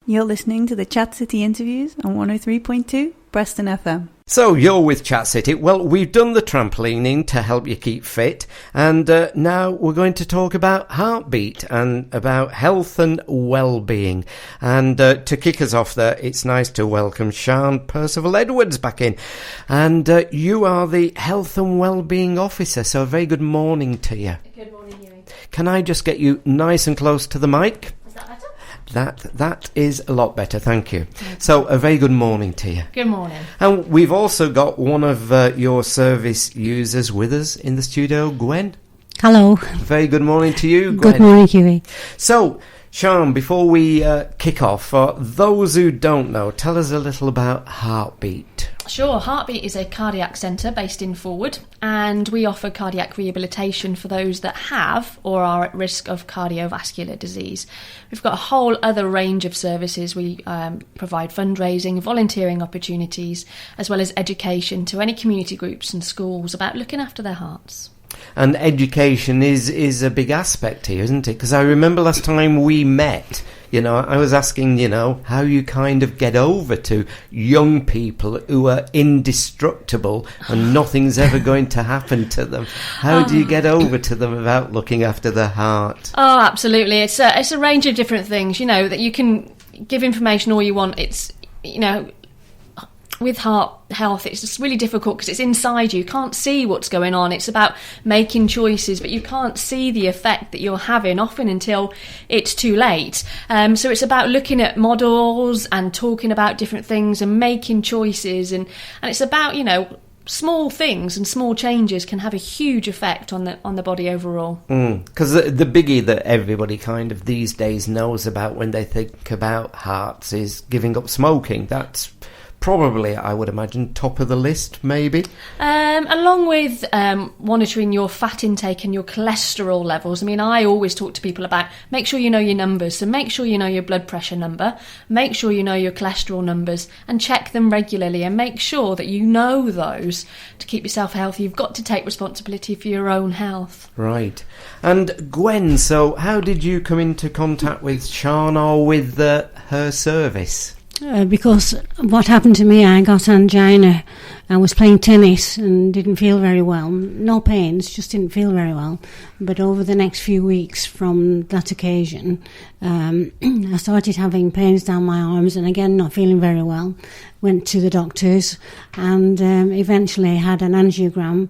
You're listening to the Chat City interviews on 103.2 Preston FM. So you're with Chat City. Well, we've done the trampolining to help you keep fit, and now we're going to talk about heartbeat and about health and well-being. And to kick us off there, it's nice to welcome Sian Percival Edwards back in. And you are the Health and Wellbeing Officer, so a very good morning to you. Good morning, Hughie. Can I just get you nice and close to the mic? Is that better? That is a lot better, thank you. So a very good morning to you. Good morning. And we've also got one of your service users with us in the studio, Gwen. Hello. Very good morning to you, Gwen. Good morning, Hughie. So, Sian, before we kick off, for those who don't know, tell us a little about Heartbeat. Sure. Heartbeat is a cardiac centre based in Forward, and we offer cardiac rehabilitation for those that have or are at risk of cardiovascular disease. We've got a whole other range of services. We provide fundraising, volunteering opportunities, as well as education to any community groups and schools about looking after their hearts. And education is a big aspect here, isn't it? Because I remember last time we met, I was asking, how you kind of get over to young people who are indestructible and nothing's ever going to happen to them. How do you get over to them about looking after their heart? Oh, absolutely. It's a range of different things, that you can give information all you want. It's, with heart health, it's just really difficult because it's inside you. You can't see what's going on. It's about making choices, but you can't see the effect that you're having often until it's too late. So it's about looking at models and talking about different things and making choices. And it's about, small things and small changes can have a huge effect on the body overall. Because the biggie that everybody kind of these days knows about when they think about hearts is giving up smoking. That's probably, I would imagine, top of the list, maybe? Along with monitoring your fat intake and your cholesterol levels. I mean, I always talk to people about make sure you know your numbers. So make sure you know your blood pressure number, make sure you know your cholesterol numbers, and check them regularly and make sure that you know those to keep yourself healthy. You've got to take responsibility for your own health. Right. And Gwen, so how did you come into contact with Sian or with her service? Because what happened to me, I got angina. I was playing tennis and didn't feel very well. No pains, just didn't feel very well. But over the next few weeks from that occasion, I started having pains down my arms and again not feeling very well. Went to the doctors and eventually had an angiogram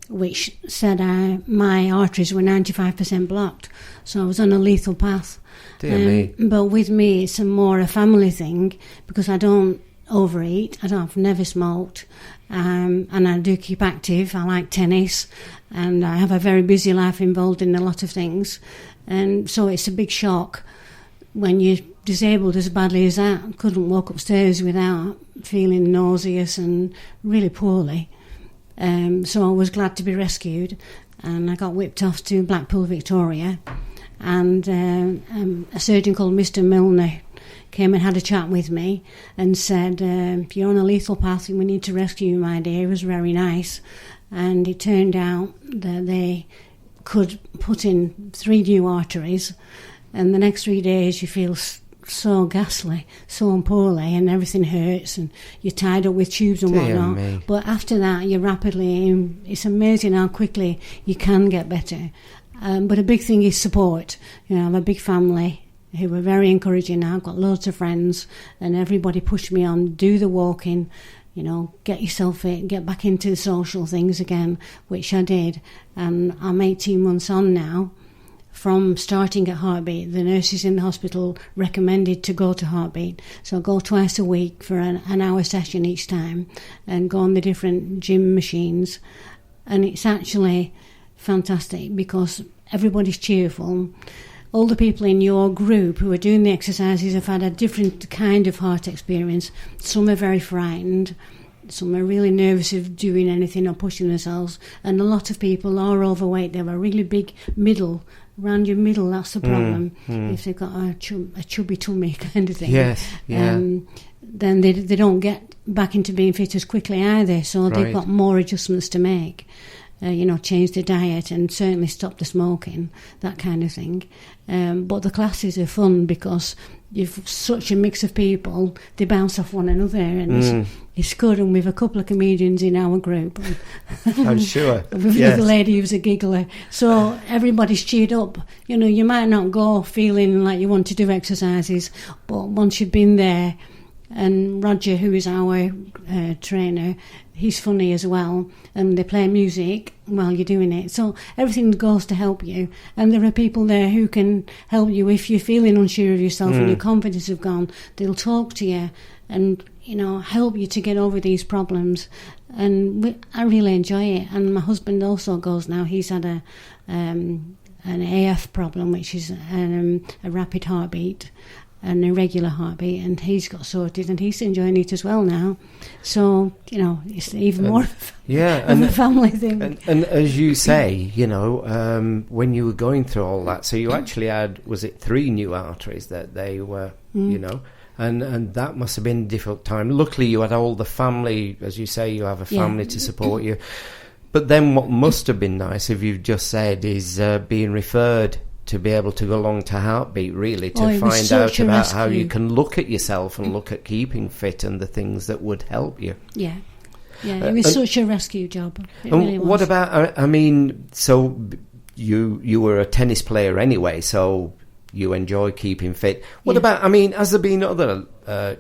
which said my arteries were 95% blocked. So I was on a lethal path. Dear me. But with me, it's more a family thing because I don't overeat. I've never smoked, and I do keep active. I like tennis, and I have a very busy life involved in a lot of things. And so it's a big shock when you're disabled as badly as that. I couldn't walk upstairs without feeling nauseous and really poorly. So I was glad to be rescued, and I got whipped off to Blackpool, Victoria. And a surgeon called Mr. Milner came and had a chat with me and said, you're on a lethal path and we need to rescue you, my dear. It was very nice. And it turned out that they could put in 3 new arteries, and the next 3 days you feel so ghastly, so poorly, and everything hurts, and you're tied up with tubes and whatnot. Me. But after that, you're rapidly, it's amazing how quickly you can get better. But a big thing is support. I have a big family who were very encouraging now. I've got loads of friends, and everybody pushed me on, do the walking, get yourself fit, get back into the social things again, which I did. And I'm 18 months on now from starting at Heartbeat. The nurses in the hospital recommended to go to Heartbeat. So I go twice a week for an hour session each time and go on the different gym machines. And it's actually fantastic because everybody's cheerful. All the people in your group who are doing the exercises have had a different kind of heart experience. Some are very frightened, some are really nervous of doing anything or pushing themselves, and a lot of people are overweight. They have a really big middle, around your middle, that's the problem. If they've got a chubby tummy kind of thing. Yes, yeah. Then they don't get back into being fit as quickly either, so they've got more adjustments to make. Change the diet and certainly stop the smoking, that kind of thing. But the classes are fun because you've such a mix of people, they bounce off one another, and it's good. And we've a couple of comedians in our group. I'm sure. We've Yes. a lady who's a giggler. So everybody's cheered up. You know, you might not go feeling like you want to do exercises, but once you've been there, and Roger, who is our trainer, he's funny as well, and they play music while you're doing it. So everything goes to help you, and there are people there who can help you if you're feeling unsure of yourself and your confidence has gone. They'll talk to you and, you know, help you to get over these problems. And I really enjoy it. And my husband also goes now. He's had an AF problem, which is a rapid heartbeat, an irregular heartbeat, and he's got sorted, and he's enjoying it as well now. So, you know, it's even more of a family thing. And as you say, you know, when you were going through all that, so you actually had, was it 3 new arteries that they were, you know, and that must have been a difficult time. Luckily, you had all the family, as you say, you have a family to support you. But then what must have been nice, if you've just said, is being referred to be able to go along to Heartbeat, really, to find out about how you can look at yourself and look at keeping fit and the things that would help you. Yeah, it was such a rescue job. It really was. What about, I mean, so you were a tennis player anyway, so you enjoy keeping fit. What about, I mean, has there been other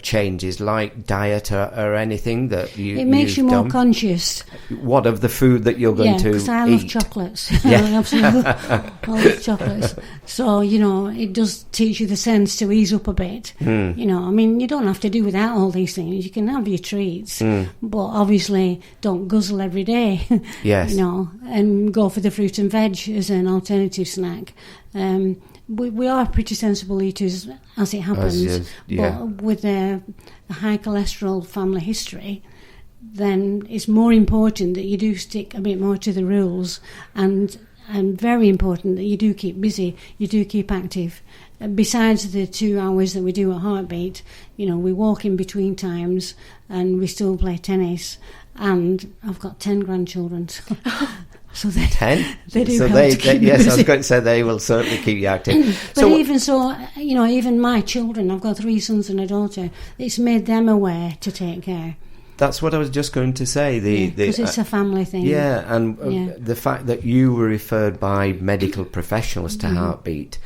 changes, like diet or anything that it makes you more conscious. What of the food that you're going to eat? Yeah, because I love chocolates. I absolutely love chocolates. So, you know, it does teach you the sense to ease up a bit. You know, I mean, you don't have to do without all these things. You can have your treats, but obviously don't guzzle every day. Yes. You know, and go for the fruit and veg as an alternative snack. We are pretty sensible eaters as it happens, but with a high cholesterol family history, then it's more important that you do stick a bit more to the rules, and very important that you do keep busy, you do keep active. Besides the 2 hours that we do at Heartbeat, you know, we walk in between times and we still play tennis, and I've got 10 grandchildren. So 10? They do. So yes, I was going to say they will certainly keep you active. But even so, you know, even my children, I've got 3 sons and a daughter, it's made them aware to take care. That's what I was just going to say. Because it's a family thing. Yeah, and the fact that you were referred by medical professionals to Heartbeat,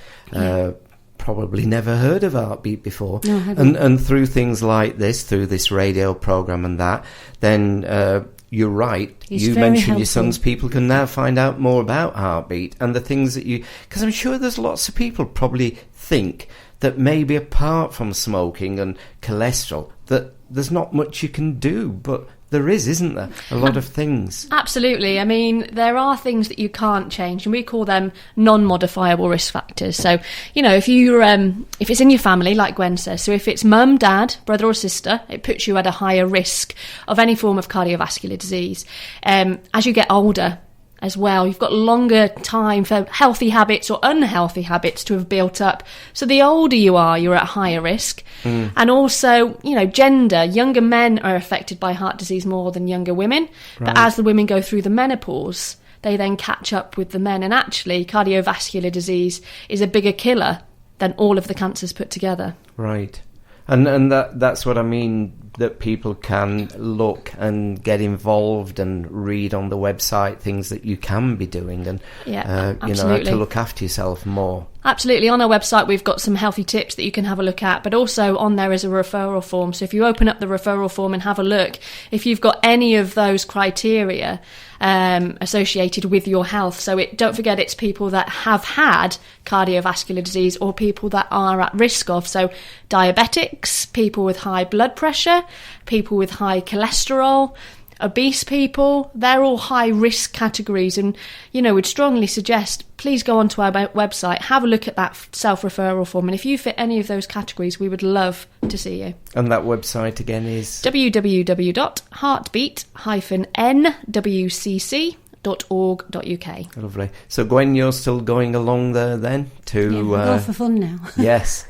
probably never heard of Heartbeat before. No, I haven't. And through things like this, through this radio programme and that, then you're right. You mentioned helpful. Your sons. People can now find out more about Heartbeat and the things that you... Because I'm sure there's lots of people probably think that maybe apart from smoking and cholesterol, that there's not much you can do, but there is, isn't there? A lot of things. Absolutely. I mean, there are things that you can't change, and we call them non-modifiable risk factors. So, you know, if it's in your family, like Gwen says, so if it's mum, dad, brother or sister, it puts you at a higher risk of any form of cardiovascular disease. As you get older as well, you've got longer time for healthy habits or unhealthy habits to have built up. So the older you are, you're at higher risk. And also, you know, gender, younger men are affected by heart disease more than younger women. Right. But as the women go through the menopause, they then catch up with the men. And actually, cardiovascular disease is a bigger killer than all of the cancers put together. Right. And that's what I mean, that people can look and get involved and read on the website things that you can be doing and, you know, to look after yourself more. Absolutely. On our website, we've got some healthy tips that you can have a look at, but also on there is a referral form. So if you open up the referral form and have a look, if you've got any of those criteria associated with your health, so don't forget it's people that have had cardiovascular disease or people that are at risk of, so diabetics, people with high blood pressure, people with high cholesterol, obese people, they're all high risk categories. And, you know, we'd strongly suggest please go onto our website, have a look at that self-referral form, and if you fit any of those categories, we would love to see you. And that website again is www.heartbeat-nwcc.org.uk. Lovely. So Gwen, you're still going along there then to we'll go for fun now. Yes,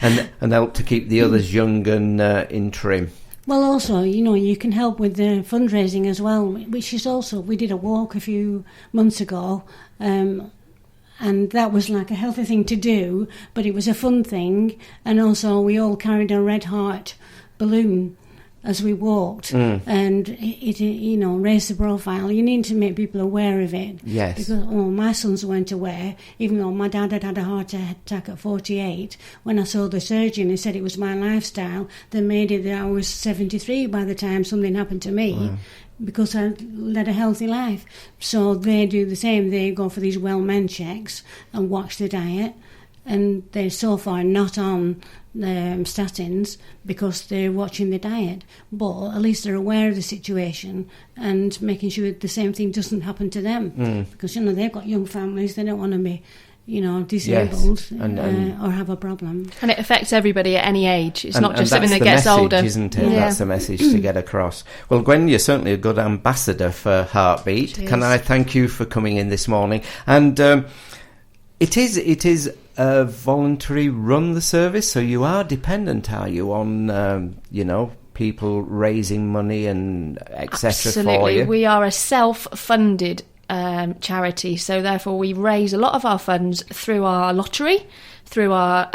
and help to keep the others young and in trim. Well, also, you know, you can help with the fundraising as well, which is also, we did a walk a few months ago, and And that was like a healthy thing to do, but it was a fun thing. And also we all carried a red heart balloon as we walked, and it raised the profile. You need to make people aware of it. Yes. Because my sons weren't aware, even though my dad had had a heart attack at 48. When I saw the surgeon, he said it was my lifestyle that made it that I was 73 by the time something happened to me. Wow. Because I led a healthy life. So they do the same. They go for these well-men checks and watch the diet, and they're so far not on statins because they're watching the diet, but at least they're aware of the situation and making sure the same thing doesn't happen to them, because they've got young families. They don't want to be disabled, yes, or have a problem. And it affects everybody at any age. It's not just something that gets older, isn't it? That's the message to get across. Well, Gwen, you're certainly a good ambassador for Heartbeat. Cheers. Can I thank you for coming in this morning? And it is a voluntary run, the service, so you are dependent, are you, on people raising money and etc. for you? Absolutely. We are a self-funded charity, so therefore we raise a lot of our funds through our lottery, through our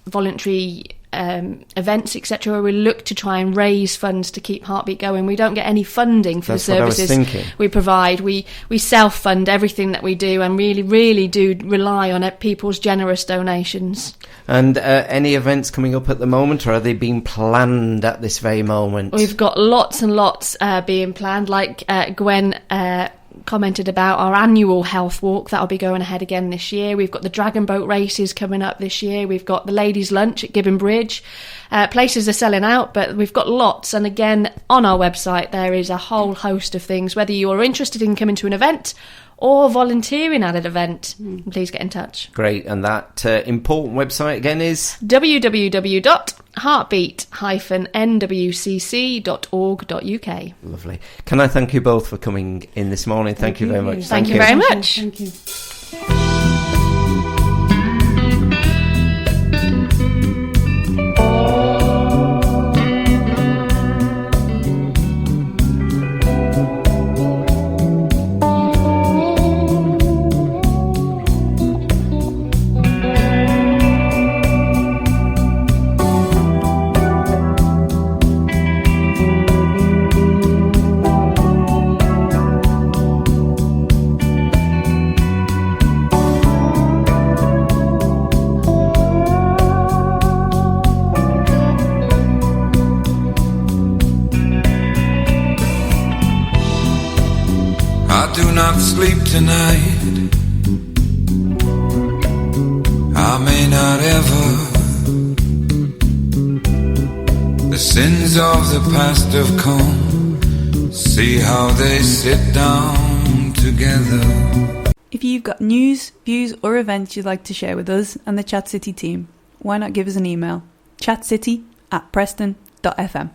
voluntary events, etc., where we look to try and raise funds to keep Heartbeat going. We don't get any funding for the services we provide. We self-fund everything that we do, and really do rely on people's generous donations. And any events coming up at the moment, or are they being planned at this very moment? We've got lots and lots being planned, like Gwen commented about our annual health walk. That'll be going ahead again this year. We've got the dragon boat races coming up this year. We've got the ladies' lunch at Gibbon Bridge. Places are selling out, but we've got lots. And again, on our website there is a whole host of things. Whether you're interested in coming to an event or volunteering at an event, please get in touch. Great. And that important website again is www.heartbeat-nwcc.org.uk. Lovely. Can I thank you both for coming in this morning? Thank you very much. Thank you very much. Thank you. Sleep tonight. I may not ever. The sins of the past have come. See how they sit down together. If you've got news, views or events you'd like to share with us and the Chat City team, why not give us an email? chatcity@preston.fm.